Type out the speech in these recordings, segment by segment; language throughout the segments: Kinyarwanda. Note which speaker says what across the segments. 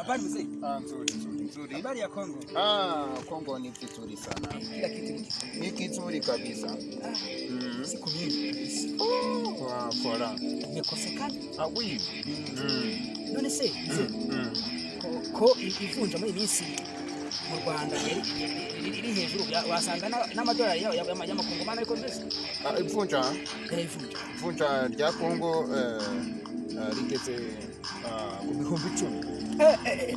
Speaker 1: Habari mzee?
Speaker 2: Nzuri.
Speaker 1: Habari ya Kongo?
Speaker 2: Kongo ni kizuri sana.
Speaker 1: Kila kitu
Speaker 2: ni kizuri kabisa.
Speaker 1: Siku nyingi kabisa.
Speaker 2: Fora.
Speaker 1: Umekosekana?
Speaker 2: Oui.
Speaker 1: None se? Ko ivunja muri minsi mu Rwanda iri hejuru wasanga n'amadolari y'amakongomani ariko mbese
Speaker 2: Ivunja rya Kongo rigeze ku bihumbi 10.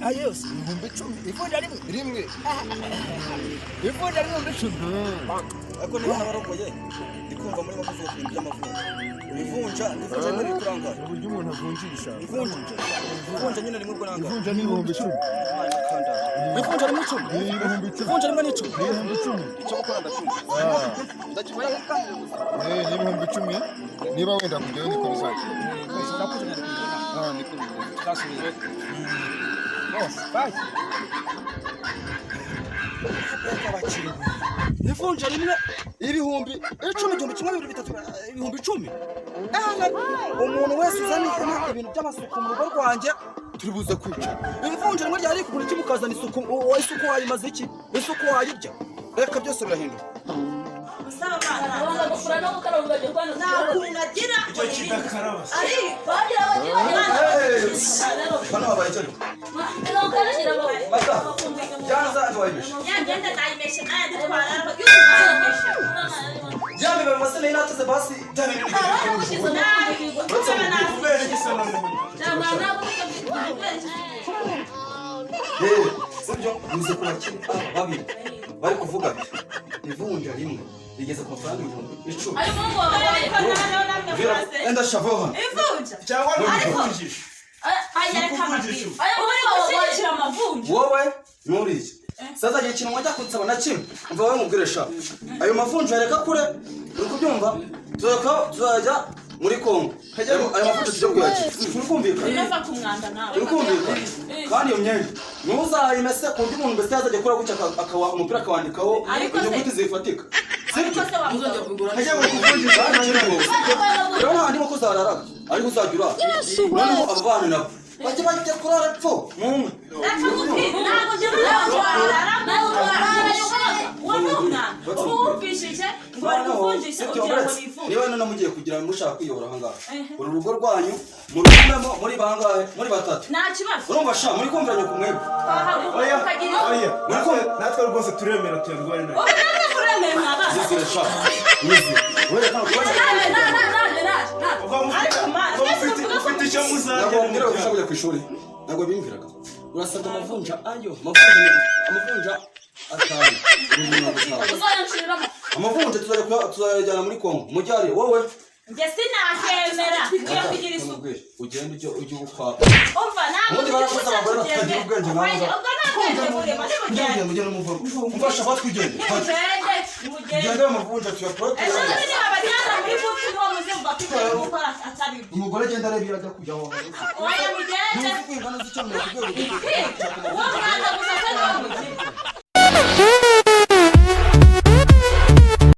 Speaker 1: Ayo yose
Speaker 2: ibihumbi 10.
Speaker 1: ivunja rimwe. Ivunja rimwe 10.
Speaker 3: Ariko niba nabarogoye ndikumva muri bakuvuga ku by'amavuta. Ivunja muri kuranga.
Speaker 2: Uburyo umuntu avunjisha.
Speaker 3: Ivunja nyine rimwe kuranga.
Speaker 2: Ivunja ni ibihumbi 10.
Speaker 1: Ivunja rimwe 10.
Speaker 2: Ibihumbi 10.
Speaker 1: Ivunja rimwe 10.
Speaker 2: Ibihumbi 10.
Speaker 3: Icyo gukora ndacunga. Ndakibaya kandi
Speaker 2: Ni ibihumbi 10. Niba wenda kujyayo niko bizakira. Niko
Speaker 1: Kasubire. Bye. Abakiri. Ivunja rimwe ibihumbi 10 kimwe 2 3 ibihumbi 10.
Speaker 3: umuntu wese uzana ibintu by'amasuku mu rugo rwanjye
Speaker 1: Turibuze kwica.
Speaker 3: ivunja rimwe ryari kugura kimukazana isuku isuku wayimaze iki isuku wayirya reka byose birahinduka bari kuvuga ivunja rimwe rigeze ku mafaranga 10,000.
Speaker 4: Ayo mungu wabaye kana namwe frase.
Speaker 3: Enda shavoha.
Speaker 4: Ivunja.
Speaker 3: Cyangwa n'ivunjisha.
Speaker 4: Ayere kamati. Ayo muri washira amavunja.
Speaker 3: Wowe muri iki? Sasa gihe kintu mwajya kunsaba na kimwe. Umva wowe mubwiresha. Ayo mavunja yareka kure. Uri kubyumva? Tuzajya muri Kongo. Ayo mavunja tujye kuyakira. Uri kumvikana?
Speaker 4: Nava ku mwanda nawe.
Speaker 3: Uri kumvikana? Kandi iyo myenda ntuzayimese kundi umuntu mbese yazajya kura gucya akawa umupira akawandikaho inyuguti zifatika.
Speaker 4: Ariko se wamuzongera kugura.
Speaker 3: Hajya muri kuvunjisha rero handi ko zararaga ariko uzagira noneho abo bana nabo bajya kurara pfo mumwe
Speaker 4: ntabwo njye narara
Speaker 3: niba none mugiye kugira mushaka kwiyobora ahangaha uru rugo rwanyu murumemo muri bangahe muri batatu
Speaker 4: nta kibazo
Speaker 3: urumva sha muri kumviranye ku mwebwe
Speaker 5: natwe rwose turemera tuyarware nayo
Speaker 3: zizire sha nizi wera kana
Speaker 5: ufite icyo muzajya
Speaker 3: ntabwo mbwira ko kujya ku ishuri ntabwo bimviraga urasabwa amavunja ayo amavunja atanu amavunja tuzajyana muri Kongo mujyari wowe
Speaker 4: njye sinakemera ngiye kugira isuku
Speaker 3: ugenda ujye ukwaka
Speaker 4: umva
Speaker 3: ubundi barakoze abagore batagira ubwenge nkawe mugende mugende n'umuvugo umfasha batwigende mugende amavunja tuyakora umugore agenda areba irajya kujya aho
Speaker 4: oya mugende
Speaker 3: kwingana z'icyo mu rwego
Speaker 4: uwo mwana gusa se n'uwo mugire